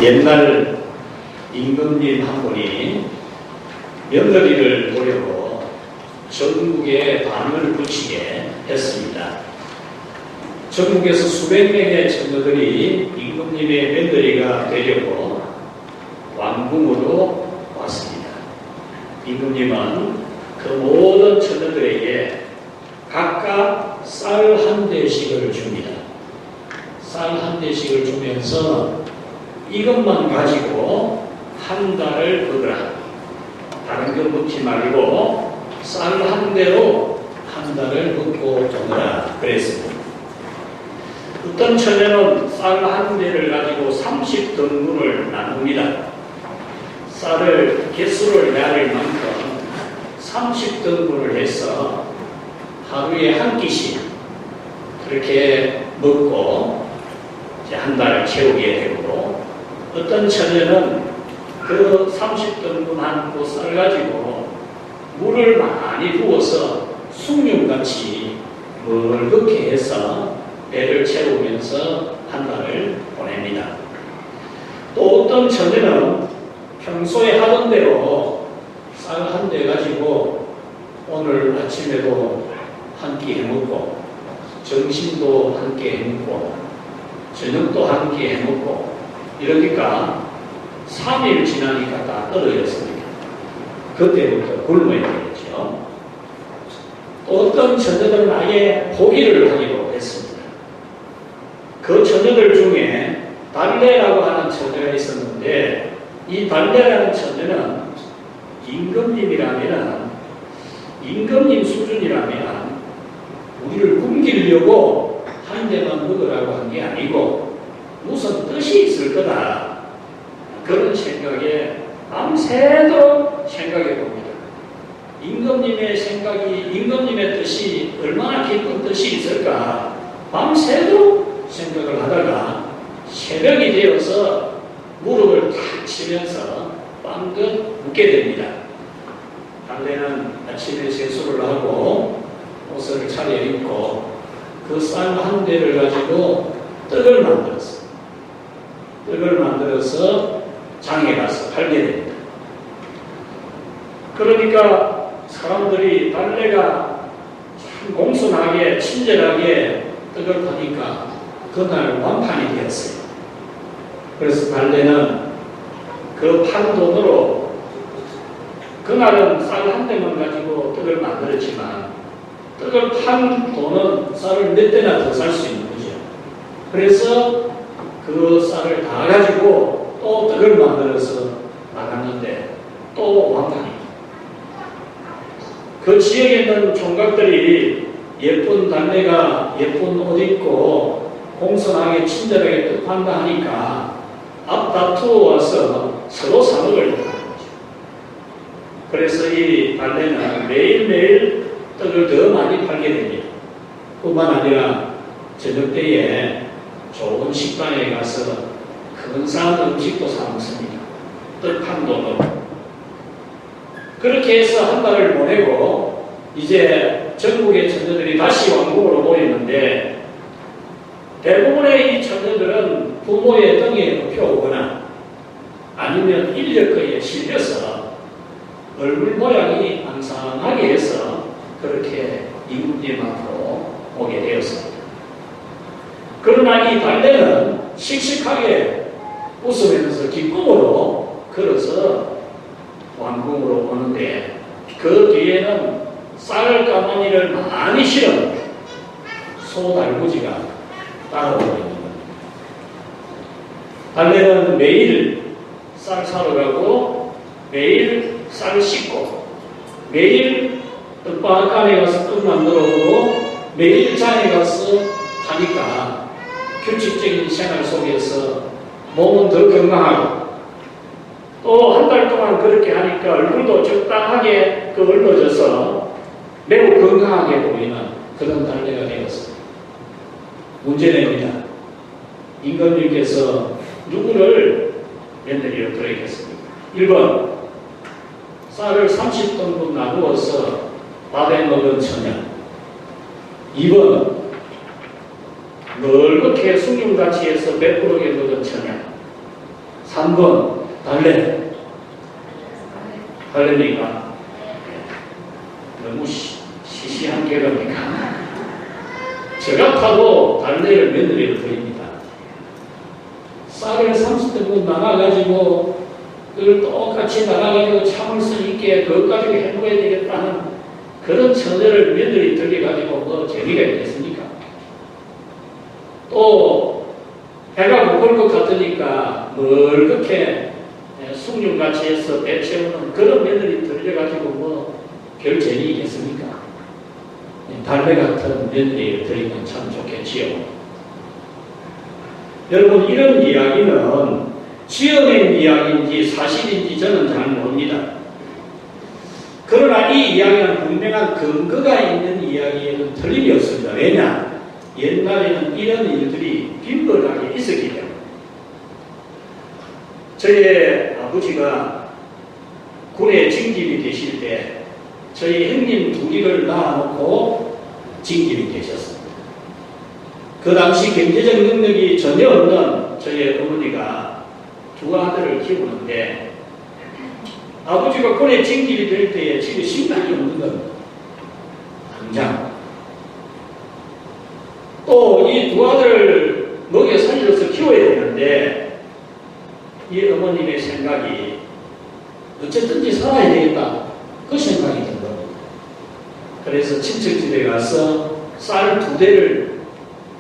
옛날 임금님 한 분이 며느리를 보려고 전국에 반을 붙이게 했습니다. 전국에서 수백 명의 처녀들이 임금님의 며느리가 되려고 왕궁으로 왔습니다. 임금님은 그 모든 처녀들에게 각각 쌀 한 대씩을 줍니다. 쌀 한 대씩을 주면서 이것만 가지고 한 달을 거두라. 다른 거 묻지 말고 쌀 한 대로 한 달을 걷고 오너라 그랬습니다. 어떤 처녀는 쌀 한 대를 가지고 30등분을 나눕니다. 쌀을 개수를 내릴 만큼 30등분을 해서 하루에 한 끼씩 그렇게 먹고 이제 한 달을 채우게 되고, 어떤 처녀는 그 30등분한 그 쌀 가지고 물을 많이 부어서 숭늉같이 멀겋게 해서 배를 채우면서 한 달을 보냅니다. 또 어떤 처녀는 평소에 하던 대로 쌀 한 대 가지고 오늘 아침에도 한 끼 해먹고, 점심도 한 끼 해먹고, 저녁도 한 끼 해먹고, 이러니까 3일 지나니까 다 떨어졌습니다. 그때부터 굶어야 되겠죠. 또 어떤 처녀들은 아예 포기를 하기로 했습니다. 그 처녀들 중에 달래라고 하는 처녀가 있었는데, 이 달래라는 처녀는 임금님 수준이라면 우리를 굶기려고 한 대만 먹으라고 한 게 아니고 무슨 뜻이 있을 거다, 그런 생각에 밤새도록 생각해 봅니다. 임금님의 뜻이 얼마나 깊은 뜻이 있을까 밤새도록 생각을 하다가 새벽이 되어서 무릎을 탁 치면서 빵긋 웃게 됩니다. 달래는 아침에 세수를 하고 옷을 차려입고 그 쌀 한 대를 가지고 떡을 만들어서 장에 가서 팔게 됩니다. 그러니까 사람들이 달래가 참 공손하게 친절하게 떡을 파니까 그날 완판이 되었어요. 그래서 달래는 그 판 돈으로, 그날은 쌀 한 대만 가지고 떡을 만들었지만 떡을 판 돈은 쌀을 몇 대나 더 살 수 있는 거죠. 그래서 그 쌀을 다 가지고 또 떡을 만들어서 나갔는데 또 완판입니다. 그 지역에 있는 총각들이 예쁜 달래가 예쁜 옷 입고 공손하게 친절하게 떡 판다 하니까 앞다투어 와서 서로 사먹을 하는 거죠. 그래서 이 달래는 매일매일 떡을 더 많이 팔게 됩니다. 뿐만 아니라 저녁 때에 좋은 식당에 가서 근사한 음식도 사 먹습니다. 떡 한 돈으로. 그렇게 해서 한 달을 보내고 이제 전국의 처녀들이 다시 왕궁으로 모였는데, 대부분의 이 처녀들은 부모의 등에 업혀오거나 아니면 인력거에 실려서 얼굴 모양이 앙상하게 해서 그렇게 임금님 앞으로 오게 되었습니다. 그러나 이 달래는 씩씩하게 웃으면서 기쁨으로 걸어서 왕궁으로 오는데, 그 뒤에는 쌀 가마니를 많이 실은 소달구지가 따라오고 있는 겁니다. 달래는 매일 쌀 사러 가고, 매일 쌀 씻고, 매일 떡방앗간에 가서 떡 만들어 오고, 매일 장에 가서 하니까 규칙적인 생활 속에서 몸은 더 건강하고, 또 한 달 동안 그렇게 하니까 얼굴도 적당하게 얼러져서 매우 건강하게 보이는 그런 달래가 되었습니다. 문제됩니다. 임금님께서 누구를 며느리로 들어있겠습니까? 1번, 쌀을 30등분 나누어서 밥에 먹은 처녀. 2번, 멀겋게 숭늉같이 해서 배부르게 먹은 처녀. 3번 달래입니까? 너무 시시한 개그입니까? 저 같아도 달래를 며느리로 드립니다. 쌀을 30대 나가가지고 그걸 똑같이 나가가지고 참을성 있게 그것 가지고 해먹어야 되겠다는 그런 처제를 며느리 들려가지고 뭐 재미가 있겠습니까? 또 배가 고플 것 같으니까 뭘 그렇게 숭늉같이 해서 배 채우는 그런 며느리 들려가지고 뭐 별 재미 있겠습니까? 달래 같은 며느리를 드리면 참 좋겠지요. 여러분, 이런 이야기는 지어낸 이야기인지 사실인지 저는 잘 모릅니다. 그러나 이 이야기는 분명한 근거가 있는 이야기에는 틀림이 없습니다. 왜냐? 옛날에는 이런 일들이 빈번하게 있었기 때문에. 저희 아버지가 군에 징집이 되실 때 저희 형님 둘이를 낳아놓고 징집이 되셨습니다. 그 당시 경제적 능력이 전혀 없는 저희 어머니가 두 아들을 키우는데 아버지가 군에 징집이 될 때에 집에 식량이 없는 겁니다. 당장. 또 이 두 아들을 먹여 살려서 키워야 되는데 이 어머님의 생각이 어쨌든지 살아야 되겠다. 그 생각이 든 겁니다. 그래서 친척집에 가서 쌀 2대를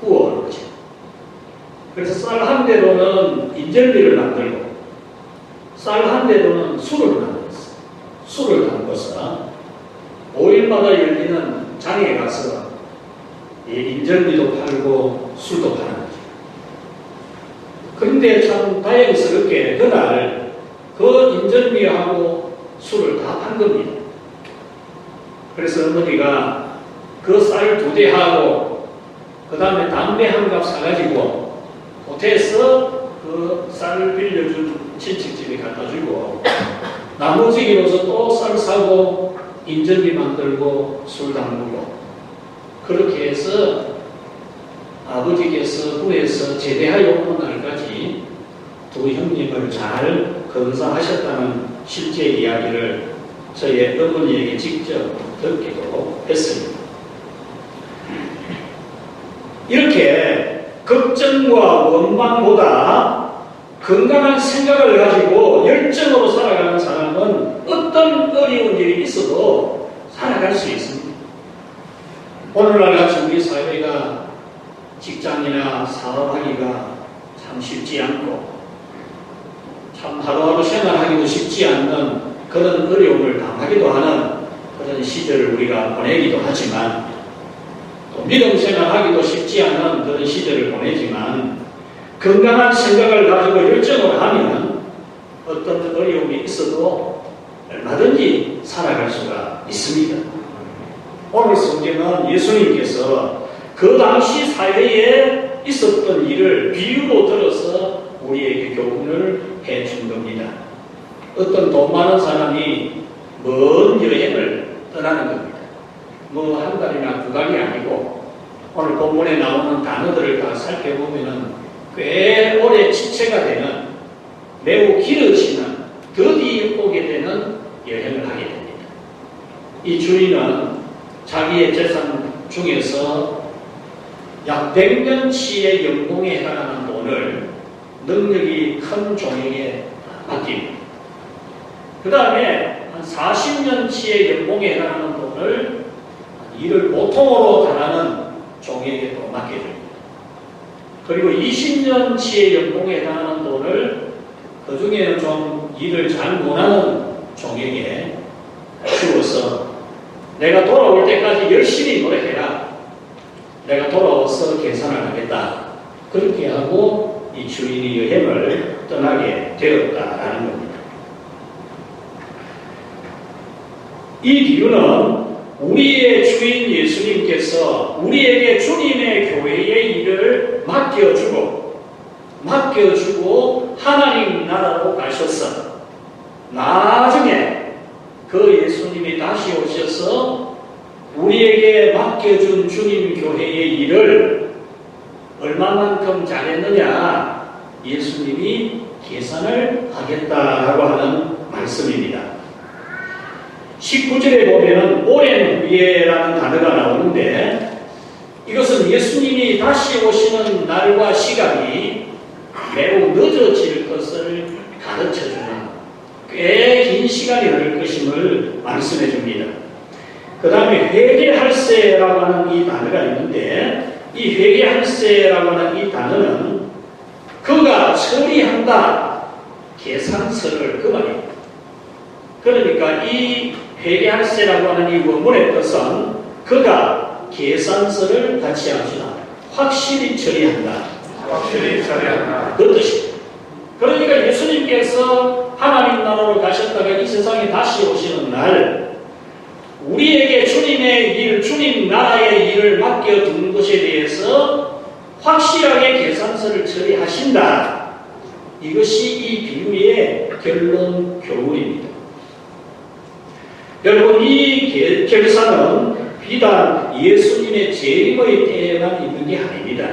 구워 놓죠. 그래서 쌀 한 대로는 인절미를 만들고 쌀 한 대로는 술을 만들었어요. 술을 담궈서 5일마다 열리는 장에 가서 인절미도 팔고 술도 파는 거죠. 그런데 참 다행스럽게 그날 그 인절미하고 술을 다 판 겁니다. 그래서 어머니가 그 쌀 2대하고 그 다음에 담배 한 갑 사가지고 호텔에서 그 쌀을 빌려준 친척집에 갖다 주고 나머지로서 또 쌀 사고 인절미 만들고 술 담그고 그렇게 해서 아버지께서 후에서 제대하여 오는 날까지 두 형님을 잘 건사하셨다는 실제 이야기를 저희 어머니에게 직접 듣기도 했습니다. 이렇게 걱정과 원망보다 건강한 생각을 가지고 열정으로 살아가는 사람은 어떤 어려운 일이 있어도 살아갈 수 있습니다. 오늘날 같이 우리 사회가 직장이나 사업하기가 참 쉽지 않고 참 하루하루 생활하기도 쉽지 않는 그런 어려움을 당하기도 하는 그런 시절을 우리가 보내기도 하지만 또 믿음 생활하기도 쉽지 않은 그런 시절을 보내지만 건강한 생각을 가지고 열정을 하면 어떤 어려움이 있어도 얼마든지 살아갈 수가 있습니다. 오늘 성경은 예수님께서 그 당시 사회에 있었던 일을 비유로 들어서 우리에게 교훈을 해준 겁니다. 어떤 돈 많은 사람이 먼 여행을 떠나는 겁니다. 뭐 한 달이나 2달이 아니고 오늘 본문에 나오는 단어들을 다 살펴보면 꽤 오래 지체가 되는 매우 길어지는 드디어 오게 되는 여행을 하게 됩니다. 이 주인은 자기의 재산 중에서 약 100년치의 연봉에 해당하는 돈을 능력이 큰 종에게 맡깁니다. 그 다음에 한 40년치의 연봉에 해당하는 돈을 일을 보통으로 잘하는 종에게 또 맡겨줍니다. 그리고 20년치의 연봉에 해당하는 돈을 그 중에는 좀 일을 잘 못하는 종에게 주어서 내가 돌아올 때까지 열심히 노력해라. 내가 돌아와서 계산을 하겠다. 그렇게 하고 이 주인이 여행을 떠나게 되었다라는 겁니다. 이 비유는 우리의 주인 예수님께서 우리에게 주님의 교회의 일을 맡겨주고 하나님 나라로 가셔서 나중에 그 예수님이 다시 오셔서 우리에게 맡겨준 주님 교회의 일을 얼마만큼 잘했느냐 예수님이 계산을 하겠다라고 하는 말씀입니다. 19절에 보면은 오랜 후에라는 단어가 나오는데 이것은 예수님이 다시 오시는 날과 시간이 매우 늦어질 것을 가르쳐주는 꽤 긴 시간이 흐를 것임을 말씀해 줍니다. 그 다음에 회개할세라고 하는 이 단어가 있는데 이 회개할세라고 하는 이 단어는 그가 처리한다 계산서를 그 말입니다. 그러니까 이 회개할세라고 하는 이 원문의 뜻은 그가 계산서를 같이 합시다. 확실히 처리한다. 확실히 처리한다. 그 뜻입니다. 그러니까 예수님께서 하나님 나라로 가셨다가 이 세상에 다시 오시는 날 우리에게 주님의 일, 주님 나라의 일을 맡겨둔 것에 대해서 확실하게 계산서를 처리하신다. 이것이 이 비유의 결론 교훈입니다. 여러분, 이 결산은 비단 예수님의 재림의 때에만 있는 게 아닙니다.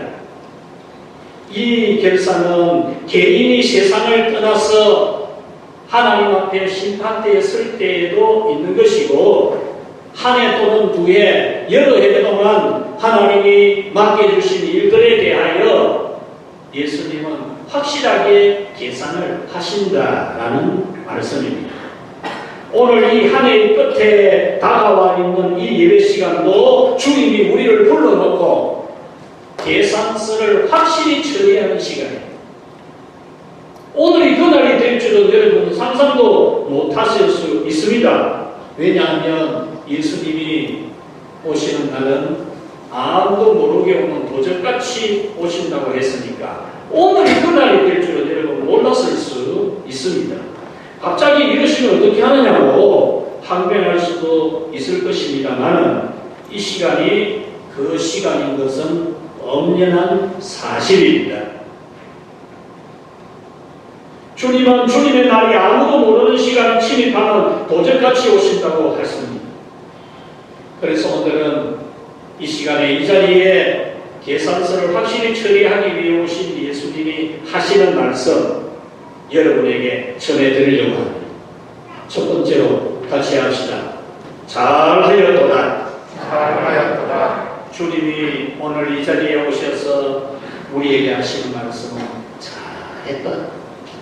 이 결산은 개인이 세상을 떠나서 하나님 앞에 심판대에 설 때에도 있는 것이고 한 해 또는 두 해, 여러 해 동안 하나님이 맡겨주신 일들에 대하여 예수님은 확실하게 계산을 하신다라는 말씀입니다. 오늘 이 한 해의 끝에 다가와 있는 이 예배 시간도 주님이 우리를 불러놓고 계산서를 확실히 처리하는 시간입니다. 오늘이 그날이 될 줄은 여러분 상상도 못하실 수 있습니다. 왜냐하면 예수님이 오시는 날은 아무도 모르게 오는 도적같이 오신다고 했으니까 오늘이 그날이 될 줄은 여러분 몰랐을 수 있습니다. 갑자기 이러시면 어떻게 하느냐고 항변할 수도 있을 것입니다만 이 시간이 그 시간인 것은 엄연한 사실입니다. 주님은 주님의 날이 아무도 모르는 시간에 침입하는 도적같이 오신다고 했습니다. 그래서 오늘은 이 시간에 이 자리에 계산서를 확실히 처리하기 위해 오신 예수님이 하시는 말씀 여러분에게 전해드리려고 합니다. 첫 번째로 같이 합시다. 잘하였도다. 잘하였도다. 주님이 오늘 이 자리에 오셔서 우리에게 하시는 말씀은 잘했다.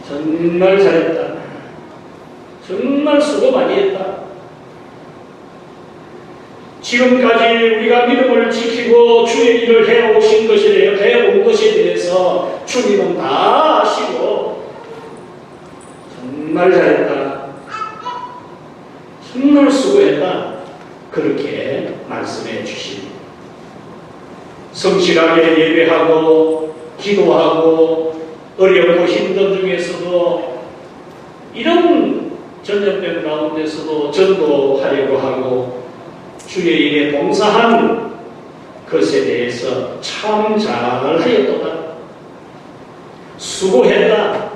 정말 잘했다. 정말 수고 많이 했다. 지금까지 우리가 믿음을 지키고 주의 일을 해온 것에 대해서 주님은 다 아시고 정말 잘했다. 정말 수고했다. 그렇게 말씀해 주십니다. 성실하게 예배하고 기도하고 어렵고 힘든 중에서도 이런 전염병 가운데서도 전도하려고 하고 주의 일에 봉사한 것에 대해서 참 잘하였도다. 수고했다.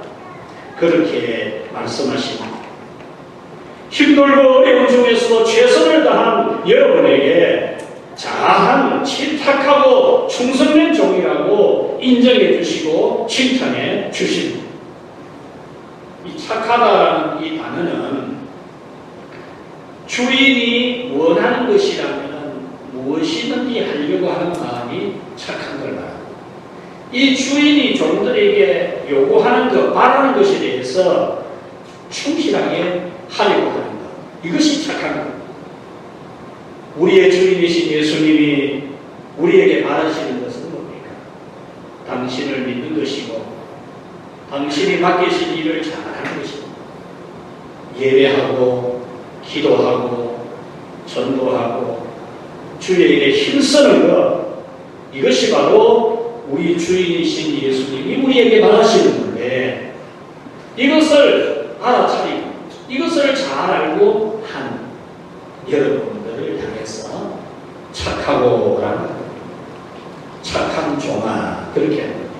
그렇게 말씀하십니다. 힘들고 어려운 중에서도 최선을 다한 여러분에게 잘한 착하고 충성된 종이라고 인정해 주시고 칭찬해 주십니다. 이 착하다라는 이 단어는 주인이 원하는 것이라면 무엇이든지 하려고 하는 마음이 착한 걸 말합니다. 이 주인이 종들에게 요구하는 것, 바라는 것에 대해서 충실하게 하려고 하는 것, 이것이 착한 것. 우리의 주인이신 예수님이 우리에게 바라시는 것은 뭡니까? 당신을 믿는 것이고 당신이 맡기신 일을 잘하는 것이고 예배하고 기도하고 전도하고 주의 일에 힘쓰는 것, 이것이 바로 우리 주인이신 예수님이 우리에게 바라시는 건데 이것을 알아차리고 이것을 잘 알고 한 여러분들을 향해서 착하고라는 착한 종아, 그렇게 합니다.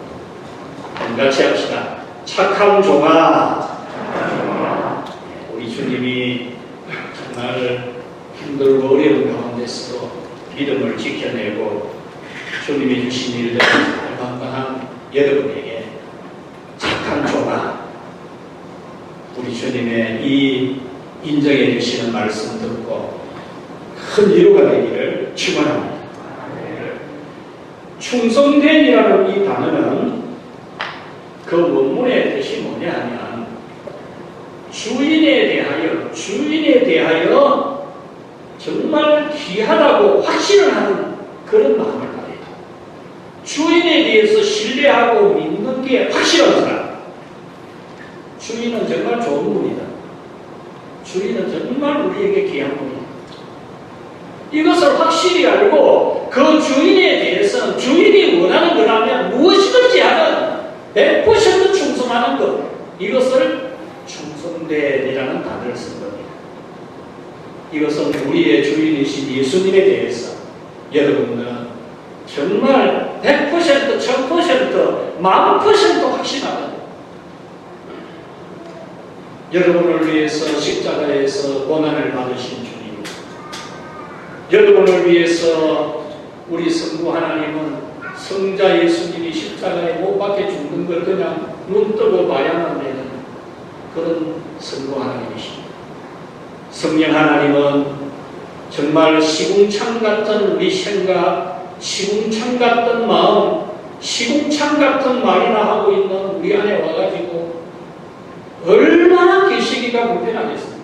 같이 합시다. 착한 종아. 우리 주님이 정말 힘들고 어려운 가운데서도 믿음을 지켜내고 주님이 주신 일들을 감당한 여러분에게 잘 우리 주님의 이 인정해 주시는 말씀 듣고 큰 위로가 되기를 축원합니다. 충성된이라는 이 단어는 그 원문의 뜻이 뭐냐 하면 주인에 대하여 정말 귀하다고 확신을 하는 그런 마음을 가져요. 주인에 대해서 신뢰하고 믿는 게 확실한 사람. 주인은 정말 좋은 분이다. 주인은 정말 우리에게 귀한 분이다. 이것을 확실히 알고 그 주인에 대해서는 주인이 원하는 거라면 무엇이든지 하는 100% 충성하는 것, 이것을 충성됨이라는 단어를 쓴 겁니다. 이것은 우리의 주인이신 예수님에 대해서 여러분들은 정말 100%, 1000%, 10,000% 확신하거든요. 여러분을 위해서 십자가에서 고난을 받으신 주님, 여러분을 위해서 우리 성부 하나님은 성자 예수님이 십자가에 못 박혀 죽는 걸 그냥 눈 뜨고 봐야만 되는 그런 성부 하나님이십니다. 성령 하나님은 정말 시궁창 같은 우리 생각, 시궁창 같은 마음, 시궁창 같은 말이나 하고 있는 우리 안에 와가지고 얼마나 계시기가 불편하겠습니까?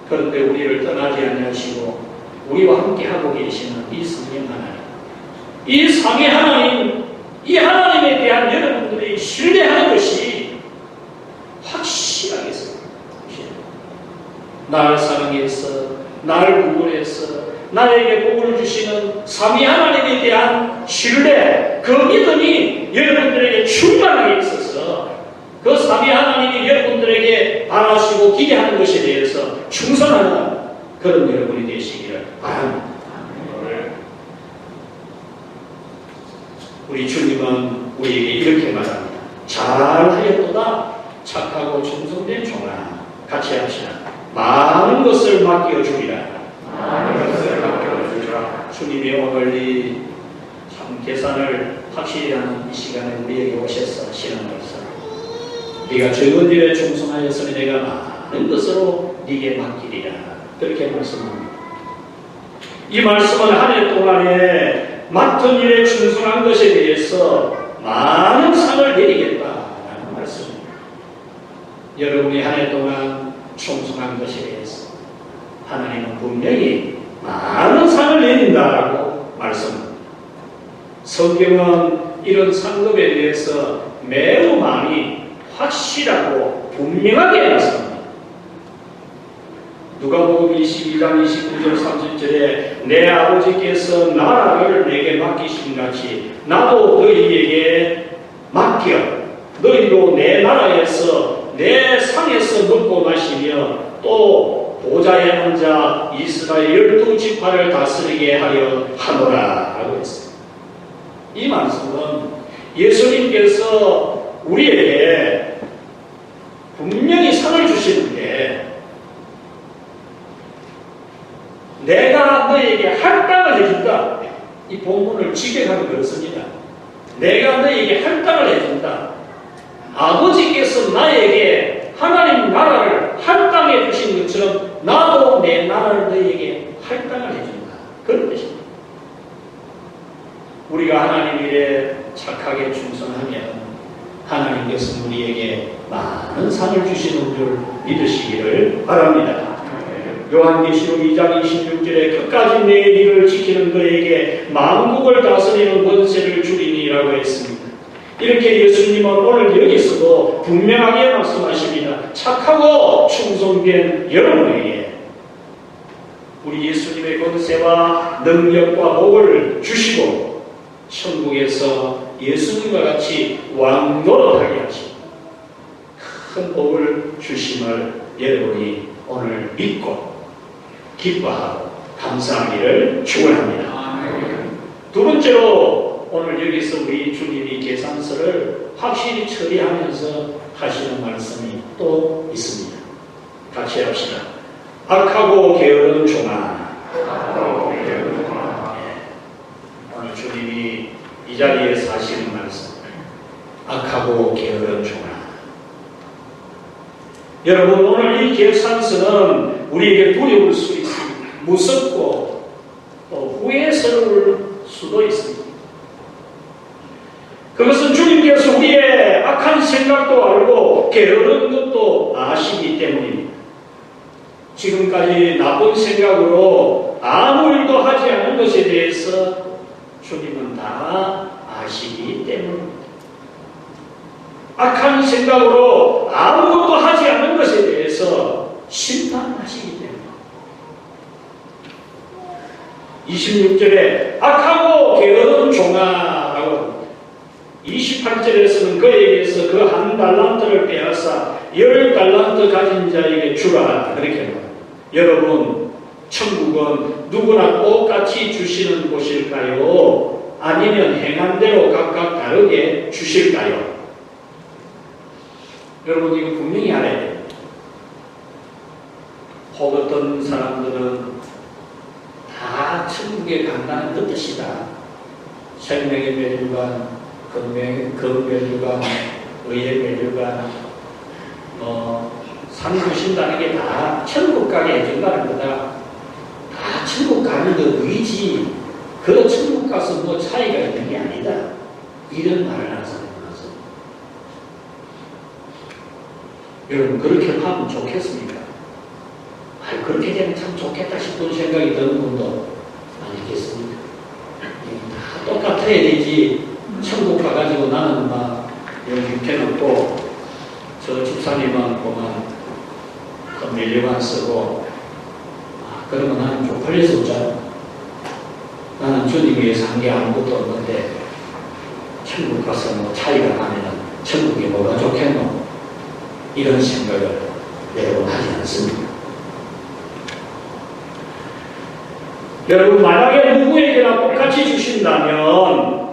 그런데 우리를 떠나지 아니하시고 우리와 함께 하고 계시는 이 성령 하나님, 이 삼위 하나님, 이 하나님에 대한 여러분들이 신뢰하는 것이 확실하게 있습니다. 나를 사랑해서, 나를 구원해서, 나에게 복을 주시는 삼위 하나님에 대한 신뢰, 그 믿음이 여러분들에게 충만하게 있어서 그 삼위 하나님이 여러분들에게 바라시고 기대하는 것에 대해서 충성하는 그런 여러분이 되시기를 바랍니다. 우리 주님은 우리에게 이렇게 말합니다. 잘하였도다 착하고 충성된 종아, 같이 합시다. 많은 것을 맡겨주리라. 주님이 오늘 이 참 계산을 확실히 하는 이 시간에 우리에게 오셔서 하시는 말씀, 네가 적은 일에 충성하였으니 내가 많은 것으로 네게 맡기리라. 그렇게 말씀합니다. 이 말씀은 한 해 동안에 맡은 일에 충성한 것에 대해서 많은 상을 내리겠다라는 말씀입니다. 여러분이 한 해 동안 충성한 것에 대해서 하나님은 분명히 많은 상을 내린다라고 말씀합니다. 성경은 이런 상급에 대해서 매우 많이 확실하고 분명하게 말씀합니다. 누가복음 22장 29절 30절에 내 아버지께서 나라를 내게 맡기신 같이 나도 너희에게 맡겨 너희도 내 나라에서 내 상에서 먹고 마시며 또 보좌에 앉아 이스라엘 12지파를 다스리게 하려 하노라 라고 했습니다. 이 말씀은 예수님께서 우리에게 분명히 상을 주시는데 내가 너에게 할당을 해준다. 이 본문을 직역하면 그렇습니다. 내가 너에게 할당을 해준다. 아버지께서 나에게 하나님 나라를 할당해 주신 것처럼 나도 내 나라를 너에게 할당을 해준다. 그런 뜻입니다. 우리가 하나님 일에 착하게 충성하면 하나님께서 우리에게 많은 상을 주시는 줄 믿으시기를 바랍니다. 요한계시록 2장 26절에 끝까지 내 일을 지키는 그에게 만국을 다스리는 권세를 주리니라고 했습니다. 이렇게 예수님은 오늘 여기서도 분명하게 말씀하십니다. 착하고 충성된 여러분에게 우리 예수님의 권세와 능력과 복을 주시고 천국에서 예수님과 같이 왕노릇하게 하시고 큰 복을 주심을 여러분이 오늘 믿고 기뻐하고 감사하기를 축원합니다. 두 번째로 오늘 여기서 우리 주님이 계산서를 확실히 처리하면서 하시는 말씀이 또 있습니다. 같이 합시다. 악하고 게으른 종아. 오늘 주님이 이 자리에서 하시는 말씀. 악하고 게으른 종아. 여러분, 오늘 이 계획산서는 우리에게 두려울 수 있습니다. 무섭고 또 후회스러울 수도 있습니다. 그것은 주님께서 우리의 악한 생각도 알고 게으른 것도 아시기 때문입니다. 지금까지 나쁜 생각으로 아무 일도 하지 않은 것에 대해서 주님은 다 아시기 때문입니다. 악한 생각으로 아무것도 하지 않는 것에 대해서 심판하시기 때문입니다. 26절에 악하고 게으른 종아라고 합니다. 28절에서는 그에게서 그 한 달란트를 빼앗아 10달란트 가진 자에게 주라 그렇게 합니다. 여러분, 천국은 누구나 똑같이 주시는 곳일까요? 아니면 행한 대로 각각 다르게 주실까요? 여러분, 이거 분명히 알아야 돼요. 혹 어떤 사람들은 다 천국에 간다는 뜻이다. 생명의 멸류관, 금멸류관, 의의 멸류관, 산 주신다는 게 다 천국 가게 해준다는 거다. 다 천국 가는 그 의지, 그 천국 가서 뭐 차이가 있는 게 아니다. 이런 말을 하는 사람이 많습니다. 여러분, 그렇게 하면 좋겠습니까? 그렇게 되면 참 좋겠다 싶은 생각이 드는 분도 아니겠습니까? 다 똑같아야 되지. 천국 가가지고 나는 막 여기 육해놓고 저 집사님은 보면 그 밀려만 쓰고 그러면 나는 쪽팔릴 수 없잖아. 나는 주님 위해서 한 게 아무것도 없는데 천국 가서 뭐 차이가 나면은 천국이 뭐가 좋겠노? 이런 생각을 여러분 하지 않습니다. 여러분, 만약에 누구에게나 똑같이 주신다면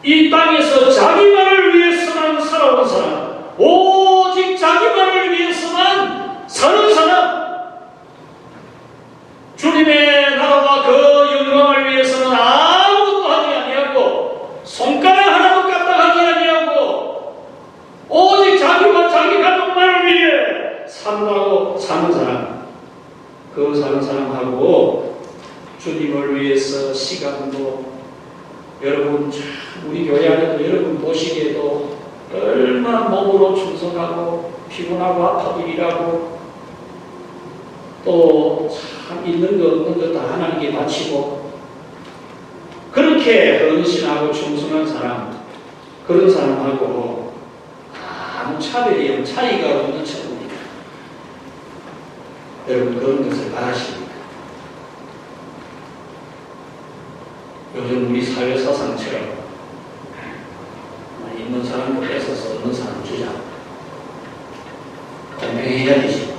이 땅에서 자기만을 위해서만 살아온 사람, 오직 자기만을 위해서만 사는 사람, 주님의 나라와 그 영광을 위해서는 아무것도 하지 아니하고 손가락 하나도 까딱하지 아니하고 오직 자기와 자기 가족만을 위해 산다고 사는 사람, 그 사는 사람하고 주님을 위해서 시간도, 여러분, 우리 교회 안에도 여러분 보시기에도 얼마나 몸으로 충성하고 피곤하고 아파도 일하고 또 참 있는 거 없는 거 다 하나님께 바치고 그렇게 헌신하고 충성한 사람, 그런 사람하고 아무 차별이 차이가 없는 천국입니다. 여러분, 그런 것을 바라십니까? 요즘 우리 사회 사상처럼 있는 사람도 뺏어서 없는 사람 주자. 공평해야 되지.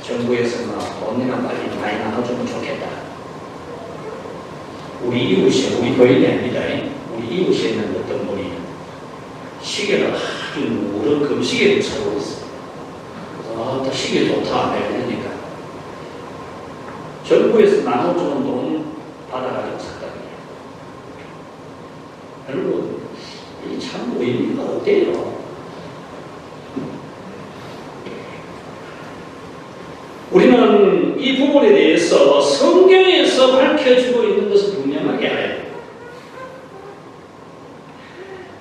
정부에서 돈이나 빨리 많이 나눠주면 좋겠다. 우리 이웃에, 우리 교인이 아닙니다. 우리 이웃에 있는 어떤 분이 시계를 아주 오른 금시계를 차고 있어요. 그래서 시계 좋다 이러니까 정부에서 나눠주는 돈 받아가지고 샀답니다. 여러분, 이 참 의미가 어때요? 우리는 이 부분에 대해서 성경에서 밝혀지고 있는 것을 분명하게 알아야 돼요.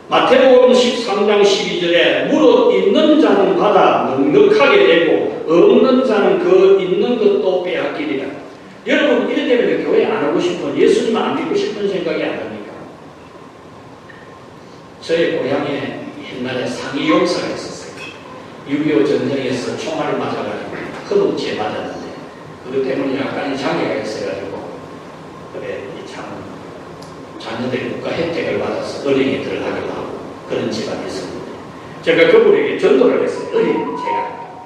마태복음 13장 12절에 무릇 있는 자는 받아 넉넉하게 되고 없는 자는 그 있는 것도 빼앗기리라. 여러분, 이래 되면 교회 안 오고 싶은, 예수님 안 믿고 싶은 생각이 안 듭니까? 저희 고향에 옛날에 상위 용사가 있었어요. 6.25 전쟁에서 총알을 맞아가지고 허벅지에 맞았는데 그것 때문에 약간의 장애가 있어가지고 그래 참 자녀들이 국가 혜택을 받아서 은행에 들어가기도 하고 그런 집안이 있었는데 제가 그분에게 전도를 했어요. 제가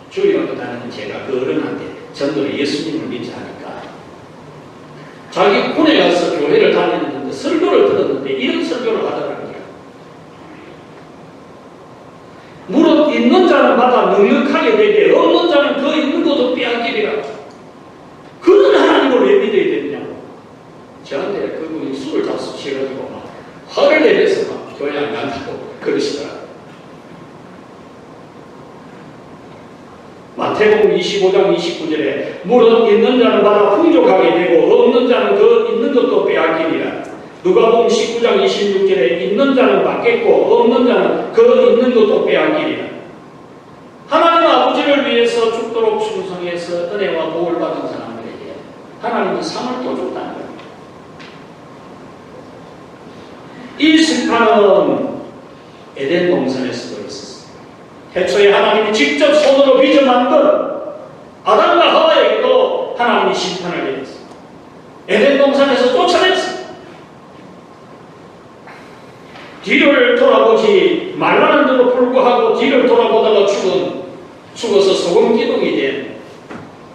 주일학교 다니는 제가 그 어른한테 전도를 예수님을 믿지 하니까 자기 군에 가서 교회를 다니는데 설교를 들었는데 이런 설교를 하더라고요. 무릇 있는 자는 받아 넉넉하게 되게 없는 자는 그 있는 것도 빼앗기리라. 그런 하나님을 왜 믿어야 되느냐고. 저한테 그분이 술을 잡수 취해가지고 막 화를 내면서 막 교회 안 간다고 그러시더라고요. 마태복음 25장 29절에 물은 있는 자는 받아 풍족하게 되고 없는 자는 그 있는 것도 빼앗기니라. 누가복음 19장 26절에 있는 자는 받겠고 없는 자는 그 있는 것도 빼앗기리라. 하나님 아버지를 위해서 죽도록 충성해서 은혜와 복을 받은 사람들에게 하나님은 상을 또 줬다는 거예요. 이 심판은 에덴 동산에서도 있었어요. 태초에 하나님이 직접 손으로 빚어 만든 아담과 하와에게도 하나님이 심판을 내렸어요. 에덴 동산에서 쫓아냈어요. 뒤를 돌아보지 말라는데도 불구하고 뒤를 돌아보다가 죽어서 소금 기둥이 된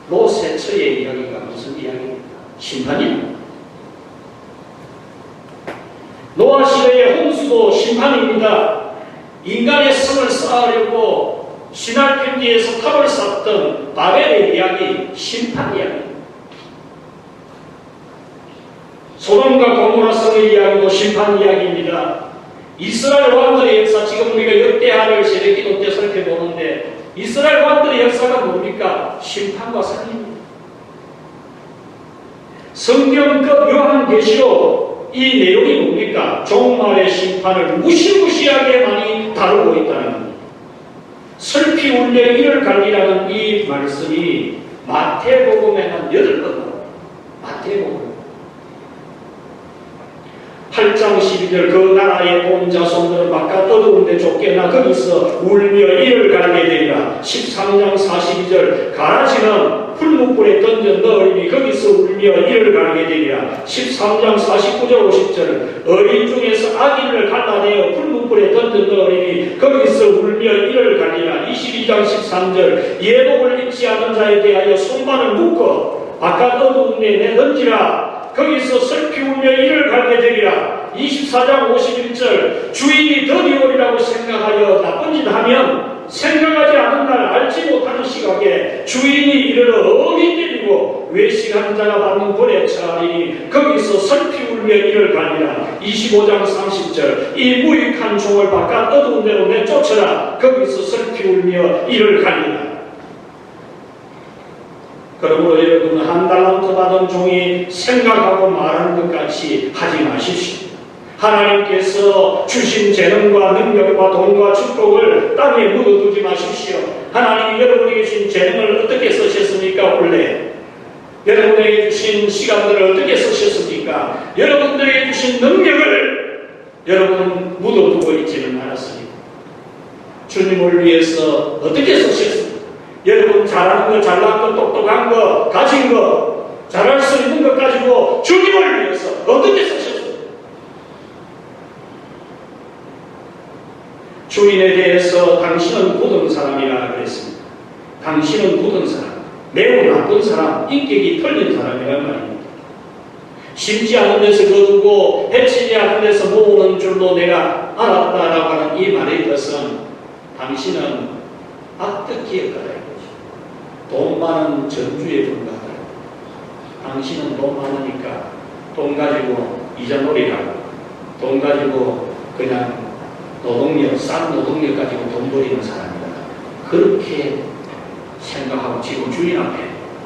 롯의 처의 이야기가 무슨 이야기입니까? 심판입니다. 노아 시대의 홍수도 심판입니다. 인간의 성을 쌓으려고 신할 평지에서 탑을 쌓던 바벨의 이야기, 심판 이야기. 소돔과 고모라 성의 이야기도 심판 이야기입니다. 이스라엘 왕들의 역사, 지금 우리가 역대하를 세대기도 때 살펴보는데 이스라엘 왕들의 역사가 뭡니까? 심판과 살인입니다. 성경급 요한계시록 이 내용이 뭡니까? 종말의 심판을 무시무시하게 많이 다루고 있다는 겁니다. 슬피 울려 이를 갈리라는 이 말씀이 마태복음에는 8번 나옵니다. 마태복음 8장 12절 그 나라의 온 자손들은 바깥 어두운 데 쫓겨나 거기서 울며 이를 갈게 되리라. 13장 42절 가라지는 풀무불에 던져 넣으리니 거기서 울며 이를 갈게 되리라. 13장 49절 50절 어린 중에서 아기를 갈라내어 풀무불에 던져 넣으리니 거기서 울며 이를 갈리라. 22장 13절 예복을 입지 않은 자에 대하여 손발을 묶어 바깥 어두운 데 내던지라. 거기서 슬피 울며 이를 갈게 되리라. 24장 51절 주인이 더디오리라고 생각하여 나쁜 짓 하면 생각하지 않은 날 알지 못하는 시각에 주인이 이르러 어미 때리고 외식하는 자가 받는 벌에 처하리니 거기서 슬피 울며 이를 갈리라. 25장 30절 이 무익한 종을 바깥 어두운 데로 내쫓으라. 거기서 슬피 울며 이를 갈리라. 그러므로 여러분은 한 달란트 받은 종이 생각하고 말하는 것 같이 하지 마십시오. 하나님께서 주신 재능과 능력과 돈과 축복을 땅에 묻어두지 마십시오. 하나님이 여러분에게 주신 재능을 어떻게 쓰셨습니까? 원래 여러분에게 주신 시간들을 어떻게 쓰셨습니까? 여러분들에게 주신 능력을 여러분은 묻어두고 있지는 않았습니다. 주님을 위해서 어떻게 쓰셨습니까? 여러분 잘하는 거, 잘난 거, 똑똑한 거, 가진 거, 잘할 수 있는 것 가지고 주님을 위해서 어떻게 쓰셨어요? 주인에 대해서 당신은 굳은 사람이라 그랬습니다. 당신은 굳은 사람, 매우 나쁜 사람, 인격이 털린 사람이란 말입니다. 심지 않은 데서 거두고 해치지 않은 데서 모으는 줄로 내가 알았다라고 하는 이 말의 뜻은 당신은 악덕 기업가다. 돈 많은 전주의 분가다. 당신은 돈 많으니까 돈 가지고 이자놀이라고 돈 가지고 그냥 노동력, 싼 노동력 가지고 돈 버리는 사람이다. 그렇게 생각하고 지금 주인 앞에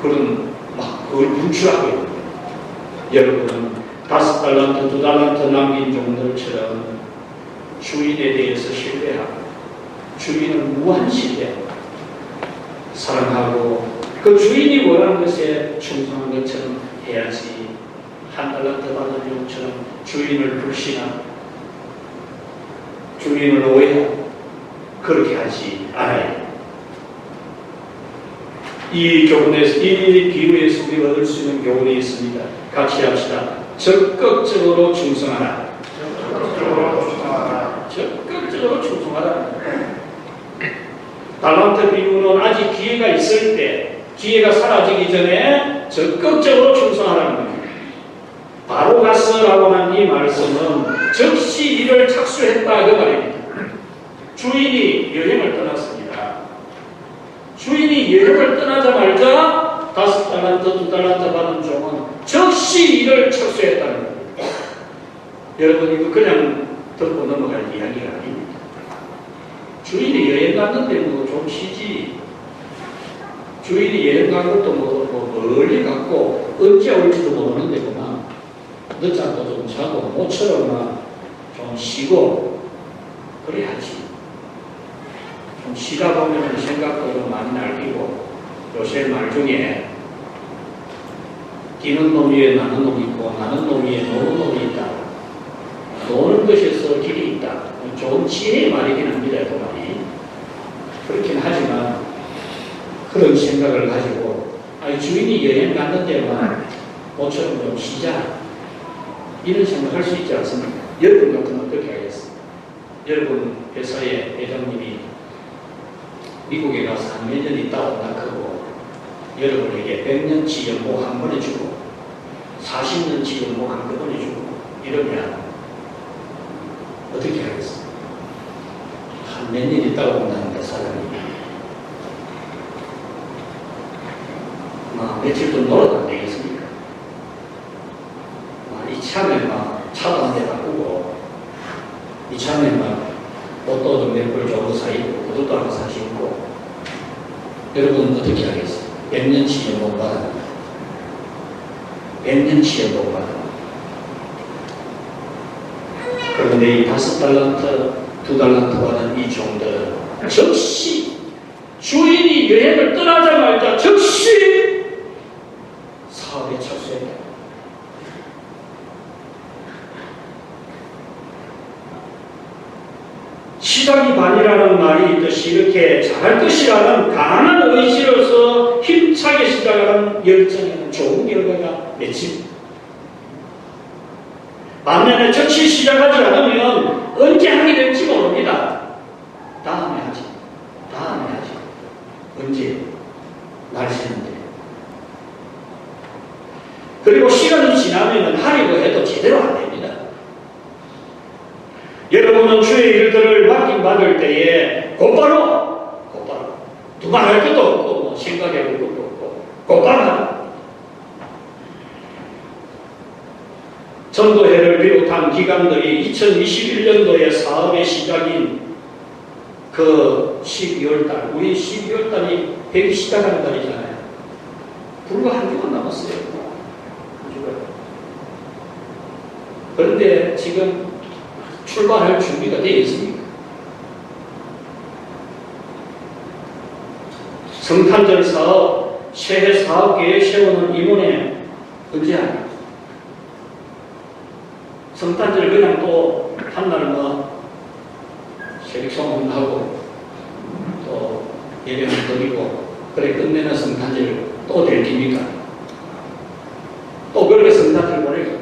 그걸 분출하고 있는 거예요. 여러분은 5달란트, 2달란트 남긴 종들처럼 주인에 대해서 신뢰하고 주인은 무한 신뢰하고 사랑하고 그 주인이 원하는 것에 충성한 것처럼 해야지. 한 달란트 받은 종처럼 주인을 불신하고 주인을 오해하고 그렇게 하지 않아요. 이 교훈에서, 이 비유에서 우리가 얻을 수 있는 교훈이 있습니다. 같이 합시다. 적극적으로 충성하라. 적극적으로 충성하라. 달란트 비유는 아직 기회가 있을 때, 기회가 사라지기 전에 적극적으로 충성하라는 겁니다. 바로 갔어라고 한 이 말씀은 즉시 일을 착수했다 그 말입니다. 주인이 여행을 떠났습니다. 주인이 여행을 떠나자마자 5달란트, 2달란트 받은 종은 즉시 일을 착수했다는 겁니다. 여러분 이거 그냥 듣고 넘어갈 이야기가 아닙니다. 주인이 여행 갔는데 뭐 좀 쉬지. 주인이 여행 간 것도 뭐 멀리 갔고 언제 올지도 모르는데 그만 늦자고 좀 자고 모처럼 좀 쉬고 그래야지. 좀 쉬다 보면 생각도 많이 날리고 요새 말 중에 뛰는 놈 위에 나는 놈이 있고 나는 놈 위에 노는 놈이 있다. 노는 것에서 길이 있다. 좋은 지혜의 말이긴 합니다. 그만이. 그렇긴 하지만 그런 생각을 가지고 주인이 여행 갔는데만 모처럼 좀 쉬자 이런 생각할 수 있지 않습니까? 여러분 같으면 어떻게 하겠습니까? 여러분 회사의 회장님이 미국에 가서 한 몇 년 있다고 생각하고 여러분에게 100년치 연봉 한 번에 주고 40년치 연봉 한 번에 주고 이러면 어떻게 하겠습니까? 한 몇 년 있다고 본다는데 사람이 며칠 좀 놀아도 안 되겠습니까? 이참에 차도 한 대 바꾸고 이참에 옷도 좀 몇 벌 좋은 거 사입고 구두도 하나 사신고 여러분 어떻게 하겠어요? 100년치 연봉 받아 100년치 연봉 받아 그런데 이 5달란트 2달란트 받은 이 종들은 즉시 주인이 여행을 떠나자마자 즉시 사업에 착수했다. 시작이 반이라는 말이 있듯이 이렇게 잘할 것이라는 강한 의지로서 힘차게 시작하는 열정에는 좋은 결과가 맺힙니다. 반면에 즉시 시작하지 않으면 언제 하게 될지 모릅니다. 다음에 하지. 언제? 날새는데. 그리고 시간이 지나면 하려고 해도 제대로 안 됩니다. 여러분은 주의 일들을 맡김받을 때에 곧바로 두말할 것도 없고 생각해볼 것도 없고 곧바로 하라. 전도회를 비롯한 기관들이 2021년도에 사업의 시작인 그 12월달, 우리 12월달이 회기 시작하는 달이잖아요. 불과 한 주간 남았어요. 한 주간. 그런데 지금 출발할 준비가 되어 있습니까? 성탄절 사업, 새해 사업 계획 세우는 이문에 언제 하냐? 성탄절 그냥 또 한날 새벽 소문하고 또 예배를 드리고 그래 끝내는 성탄절 또 될 깁니까? 또 그렇게 성탄절 보내고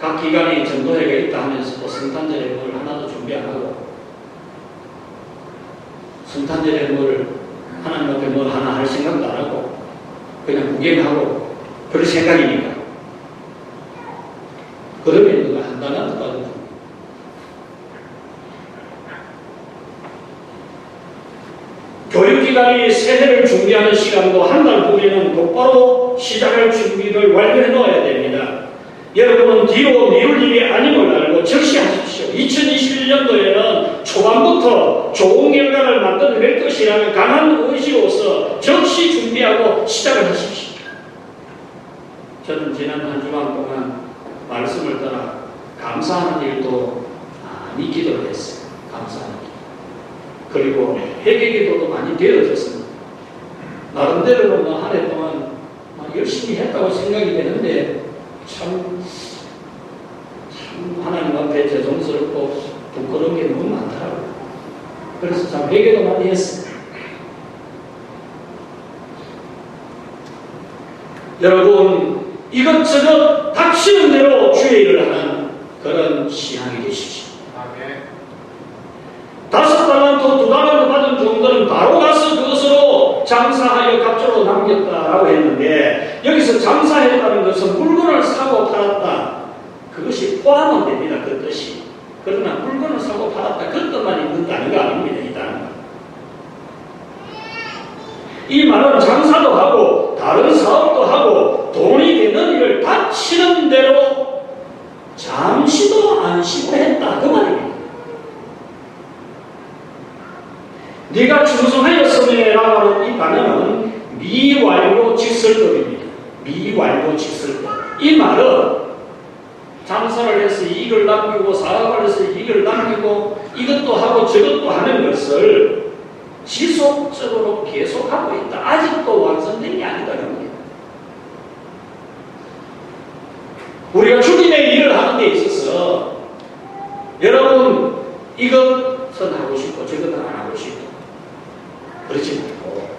각 기관이 전도회가 있다 하면서 또 성탄절에 뭘 하나도 준비 안 하고 성탄절에 뭘 하나님 앞에 뭘 하나 할 생각도 안 하고 그냥 구경하고 그럴 생각이니까 그러면 누가 한다는 것 같은 교육기관이 새해를 준비하는 시간도 한 달 후에는 곧바로 시작할 준비를 완료해 놓아야 됩니다. 여러분은 뒤로 미룰 일이 아님을 알고 즉시 하십시오. 2021년도에는 초반부터 좋은 결과를 만들어낼 것이라는 강한 의지로서 즉시 준비하고 시작을 하십시오. 저는 지난 한 주간 동안 말씀을 따라 감사하는 일도 많이 기도를 했어요. 감사하는 일. 그리고 회개기도도 많이 되어졌습니다. 나름대로는 한 해 동안 열심히 했다고 생각이 되는데 참 하나님 앞에 죄송스럽고 부끄러운 게 너무 많더라고요. 그래서 참 회개도 많이 했어요. 여러분 이것저것 닥치는 대로 주의 일을 하는 그런 신앙이 되십시오. 5달란트 2달란트 받은 종들은 바로 가서 그것으로 장사하여 갑주로 남겼다라고 했는데 여기서 장사했다는 것은 물건을 사고 팔았다. 그것이 포함은 됩니다. 그 뜻이. 그러나 물건을 사고 팔았다. 그 뜻만 있는 거 아닙니다. 이 단어는. 이 말은 장사도 하고 다른 사업도 하고 돈이 되는 일을 닥치는 대로 잠시도 안 쉬고 했다. 그 말입니다. 네가 충성하였음에라고 하는 이 단어는 미완료 직설법입니다. 미완료 직설법. 이 말은 장사를 해서 이익을 남기고 사업을 해서 이익을 남기고 이것도 하고 저것도 하는 것을 지속적으로 계속하고 있다. 아직도 완성된 게 아니다. 우리가 주님의 일을 하는 데 있어서 여러분 이것은 하고 싶고 저것은 안 하고 싶고 그렇지 말고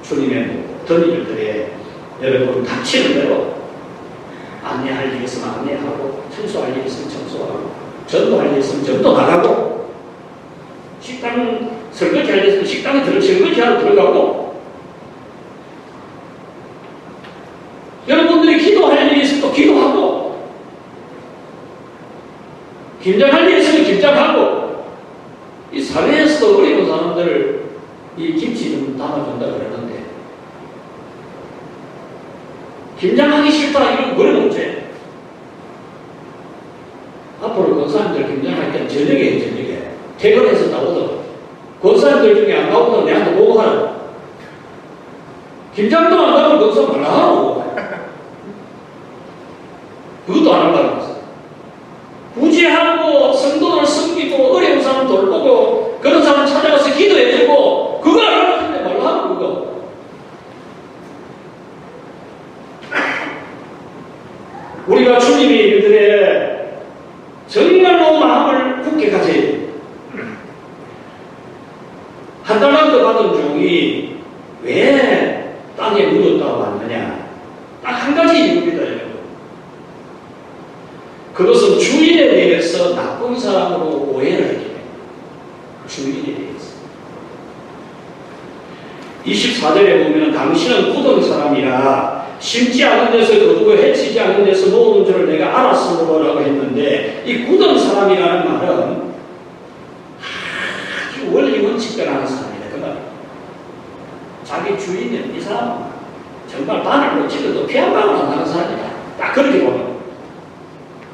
주님의 모든 일들에 여러분 닥치는 대로 안내할 일 있으면 안내하고 청소할 일 있으면 청소하고 전도할 일 있으면 전도 나가고 식당 설거지 할 일 있으면 식당에 설거지하러 들어가고 여러분들이 기도할 일이 있으면 또 기도하고 김장할 일이 있으면 김장하고 이 사회에서도 어려운 사람들 이 김치 좀 담아준다 그러는데 김장하기 싫다 이런 거는 문제. 앞으로 권사님들 김장할 때는 저녁에 퇴근해서 나오더라고. 권사님들 중에 안 나오면 내한테 보고하라. 김장도 안 가면 권사 말라 하고 그것도 안 한다고 했어. 굳이 하고 성도를 섬기고 어려운 사람 돌보고 그런 사람 찾아가서 기도해주고 그거 안 하면 근데 말라 하고 그거. 우리가 주님의 일들에 정말로 마음을 굳게 가져야 한 달란트 받은 종이 왜 땅에 묻었다고 왔느냐? 딱 한 가지 이유입니다, 여러분. 그것은 주인에 대해서 나쁜 사람으로 오해를 했기 때문에 주인에 대해서 24절에 보면 당신은 굳은 사람이라 심지 않은 데서 거두고 해치지 않은 데서 모으는 줄을 내가 알았으므로라고 했는데 이 굳은 사람이라는 말은 아주 원리 원칙대로 하는 사람이다. 그 말이에요. 자기 주인은 이 사람은 정말 바늘 놓치고도 피 한 방울 안 나는 사람이다. 딱 그렇게 보면.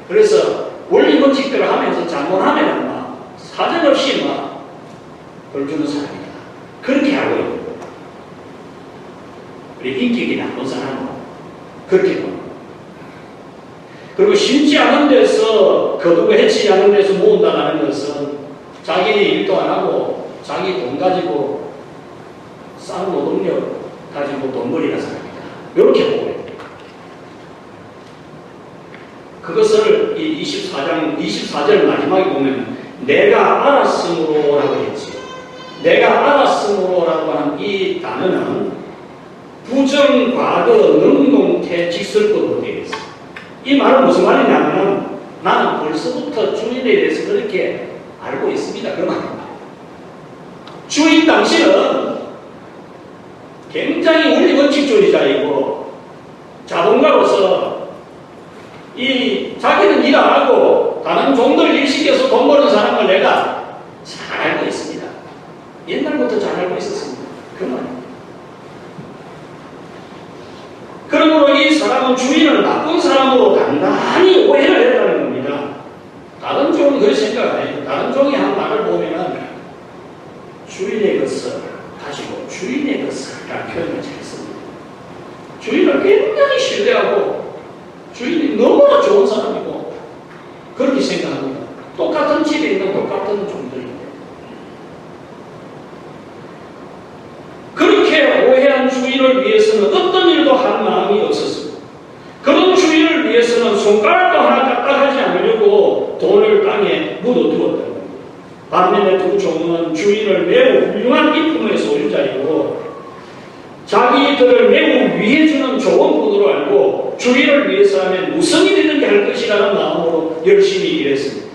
그래서 원리 원칙대로 하면서 잘못하면 막 사정없이 막 벌 주는 사람이다. 그렇게 알고 있는 거예요. 우리 인격이 나쁜 사람은 그렇게 보는 거예요. 그리고 심지 않은 데서 거두고 해치지 않은 데서 모은다는 것은 자기 일도 안 하고 자기 돈 가지고 싼 노동력 가지고 돈벌이라는 사람이다. 이렇게 보고 있는 거예요. 그것을 이 24절 마지막에 보면 내가 알았으므로라고 했지. 내가 알았으므로라고 하는 이 단어는 부정, 과거, 능동태, 직설법으로 되어 있어요. 이 말은 무슨 말이냐면 나는 벌써부터 주인에 대해서 그렇게 알고 있습니다. 그 말입니다. 주인 당신은 굉장히 원리원칙주의자이고 자본가로서 이 자기는 일 안 하고 다른 종들 일 시켜서 돈 버는 사람을 내가 잘 알고 있습니다. 옛날부터 잘 알고 있었습니다. 그 말입니다. 그러므로 이 사람은 주인을 나쁜 사람으로 단단히 오해를 했다는 겁니다. 다른 종은 그렇게 생각 안 해요. 다른 종이 한 말을 보면은 주인의 것을 가지고 주인의 것을라는 표현을 잘 씁니다. 주인을 굉장히 신뢰하고 주인이 너무나 좋은 사람이고 그렇게 생각합니다. 똑같은 집에 있는 똑같은 종들인데 그렇게 오해한 주인을 위해서는 어떤 일도 한 마음이 없었습니다. 그런 주인을 위해서는 손가락도 하나 까딱하지 않으려고 돈을 땅에 묻어두었다는 겁니다. 반면에 두 종은 주인을 매우 훌륭한 인품의 소유자이고 자기들을 매우 위해주는 좋은 분으로 알고 주인을 위해서 하면 무슨 일이든지 할 것이라는 마음으로 열심히 일했습니다.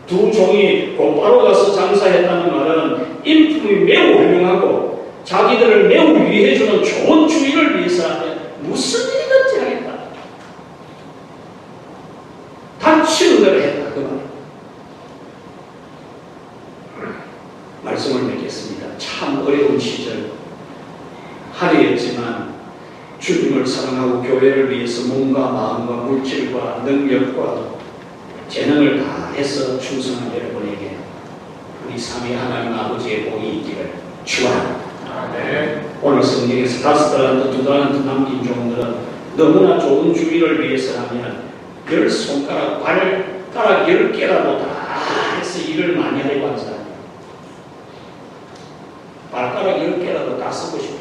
두 종이 곧바로 가서 장사했다는 말은 인품이 매우 훌륭하고 자기들을 매우 위해주는 좋은 주인을 위해서 하면 무슨 일이든지 하겠다. 닥치는 대로 했다. 그 말. 말씀을 맺겠습니다. 참 어려운 시절 하루였지만 주님을 사랑하고 교회를 위해서 몸과 마음과 물질과 능력과 재능을 다해서 충성한 여러분에게 우리 삼위 하나님 아버지의 복이 있기를 축원합니다. 아멘. 오늘 성경에서 5달란트, 2달란트 남긴 종들은 너무나 좋은 주의를 위해서라면 10손가락, 발가락 10개라도 다 해서 일을 많이 하려고 하는 사람이에요. 발가락 10개라도 다 쓰고 싶어요.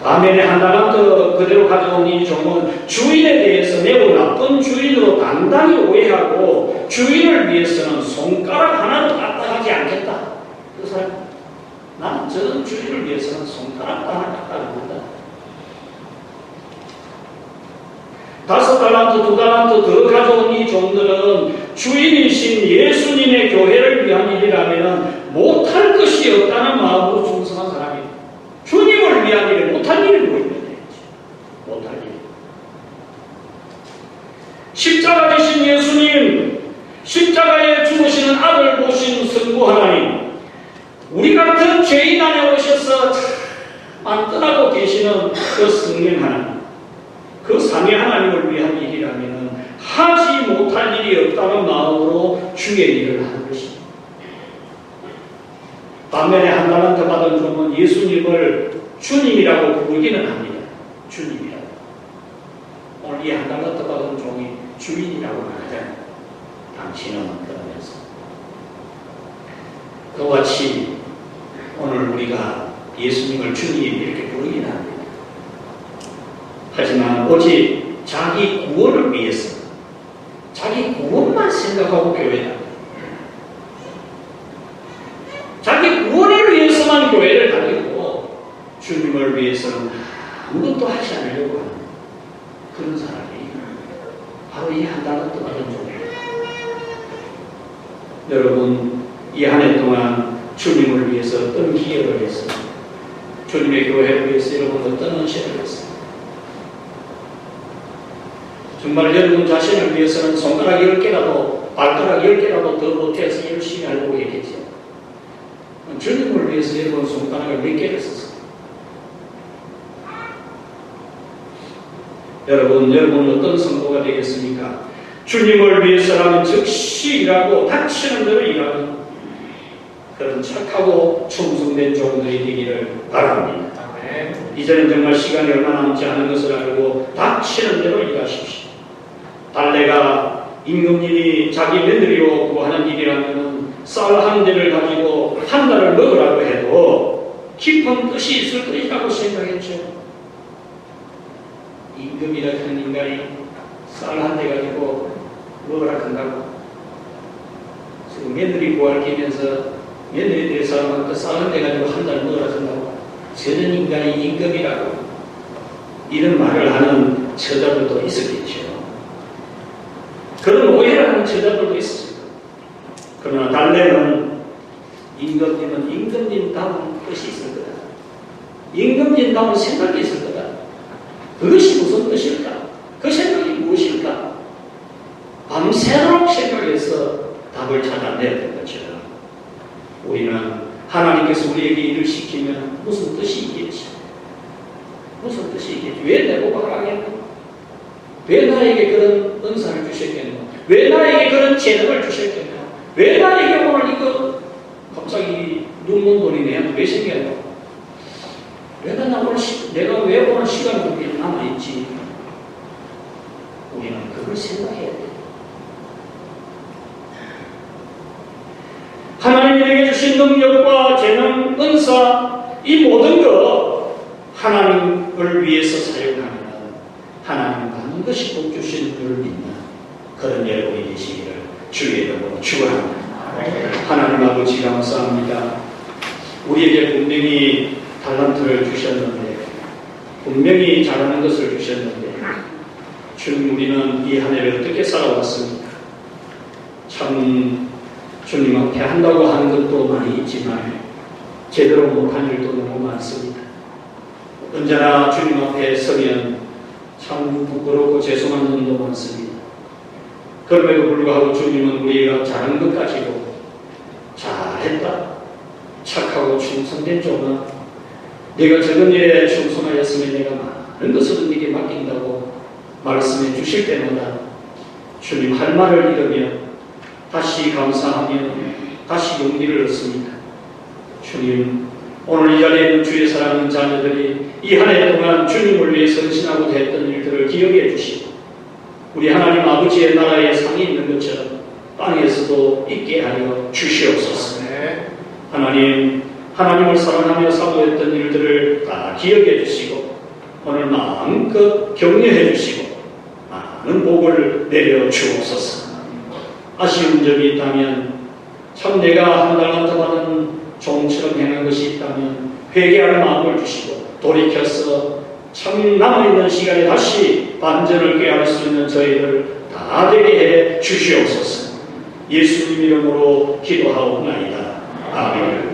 반면에 한 달란트 그대로 가져온 이 종은 주인에 대해서 매우 나쁜 주인으로 단단히 오해하고 주인을 위해서는 손가락 하나도 까딱하지 않겠다. 그 사람, 나는 저런 주인을 위해서는 손가락 하나 까딱합니다. 5달란트, 2달란트 더 가져온 이 종들은 주인이신 예수님의 교회를 위한 일이라면 못할 것이 없다는 마음으로 충성한 사람이에요. 주님을 위한 일을 못할 일이 뭐 있는데? 못할 일. 십자가 되신 예수님, 십자가에 죽으시는 아들 보신 성부 하나님, 우리 같은 죄인 안에 오셔서 참 떠나고 계시는 그 성령 하나님, 그 삼위 하나님을 위한 일이라면 하지 못할 일이 없다는 마음으로 주의 일을 하는 것입니다. 반면에 한 달란트 받은 종은 예수님을 주님이라고 부르기는 합니다. 주님이라고. 오늘 이 한 달란트 받은 종이 주인이라고 하잖아요. 당신은 그러면서. 그와 같이 오늘 우리가 예수님을 주님 이렇게 부르기는 합니다. 하지만 오직 자기 구원을 위해서 자기 구원만 생각하고 교회다. 자기 구원을 위해서만 교회를 다니고 주님을 위해서는 아무것도 하지 않으려고 하는 그런 사람이 바로 이 한 달란트 받은 종이에요. 여러분, 이 한 해 동안 주님을 위해서 어떤 기여를 했습니까? 주님의 교회를 위해서 여러분 어떤 헌신을 했습니까? 정말 여러분 자신을 위해서는 손가락 10개라도 발가락 10개라도 더 보태서 열심히 하려고 했겠죠. 주님을 위해서 여러분 손가락을 몇 개를 썼어요. 여러분 어떤 성도가 되겠습니까? 주님을 위해서라면 즉시 일하고 닥치는 대로 일하는 그런 착하고 충성된 종들이 되기를 바랍니다. 아멘. 이제는 정말 시간이 얼마 남지 않은 것을 알고 닥치는 대로 일하십시오. 달래가 임금님이 자기 며느리로 구하는 일이라면 쌀 한 대를 가지고 한 달을 먹으라고 해도 깊은 뜻이 있을 것이라고 생각했죠. 임금이라 하는 인간이 쌀 한 대 가지고 먹으라 한다고 지금 며느리 구할 기면서 며느리 될 사람한테 쌀 한 대 가지고 한 달 먹으라 한다고 저런 인간이 임금이라고 이런 말을 하는 처자들도 있었겠죠. 그런 오해를 하는 제자들도 있었습니다. 그러나 달래는 임금님은 임금님다운 뜻이 있을 거다. 임금님다운 생각이 있을 거다. 그것이 무슨 뜻일까? 그 생각이 무엇일까? 밤새도록 생각해서 답을 찾아내야 될 것처럼 우리는 하나님께서 우리에게 일을 시키면 무슨 뜻이 있겠지? 무슨 뜻이 있겠지? 왜 내고 말하겠노? 왜 나에게 그런 은사를 주셨겠노? 왜 나에게 그런 재능을 주셨겠노? 왜 나에게 오늘 이거 갑자기 눈먼 돈이 내한테 왜 생겼노? 내가 왜 오늘 시간 그렇게 남아있지? 우리는 그걸 생각해야 돼. 하나님이 내게 주신 능력과 재능, 은사, 이 모든 것 하나님을 위해서 사용하면 하나님은 반드시 복 주신 줄 믿는 그런 여러분이 되시기를 주의 이름으로 축원합니다. 하나님 아버지 감사합니다. 우리에게 분명히 달란트를 주셨는데 분명히 잘하는 것을 주셨는데 주님 우리는 이 한 해를 어떻게 살아왔습니까? 참 주님 앞에 한다고 하는 것도 많이 있지만 제대로 못한 일도 너무 많습니다. 언제나 주님 앞에 서면 참 부끄럽고 죄송한 점도 많습니다. 그럼에도 불구하고 주님은 우리가 잘한 것 가지고 잘했다, 착하고 충성된 종아, 내가 저런 일에 충성하였으면 내가 많은 것을 네게 맡긴다고 말씀해 주실 때마다 주님 할 말을 잃으며 다시 감사하며 다시 용기를 얻습니다. 주님, 오늘 이 자리에 있는 주의 사랑하는 자녀들이 이 한 해 동안 주님을 위해 헌신하고자 했던 일들을 기억해 주시고 우리 하나님 아버지의 나라에 상이 있는 것처럼 땅에서도 있게 하여 주시옵소서. 하나님, 하나님을 사랑하며 사모했던 일들을 다 기억해 주시고 오늘 마음껏 격려해 주시고 많은 복을 내려 주옵소서. 아쉬운 점이 있다면 참 내가 하늘나라 받은 종처럼 행한 것이 있다면 회개할 마음을 주시고 돌이켜서 참 남아있는 시간에 다시 반전을 꾀할 수 있는 저희를 다 되게 해 주시옵소서. 예수님 이름으로 기도하옵나이다. 아멘.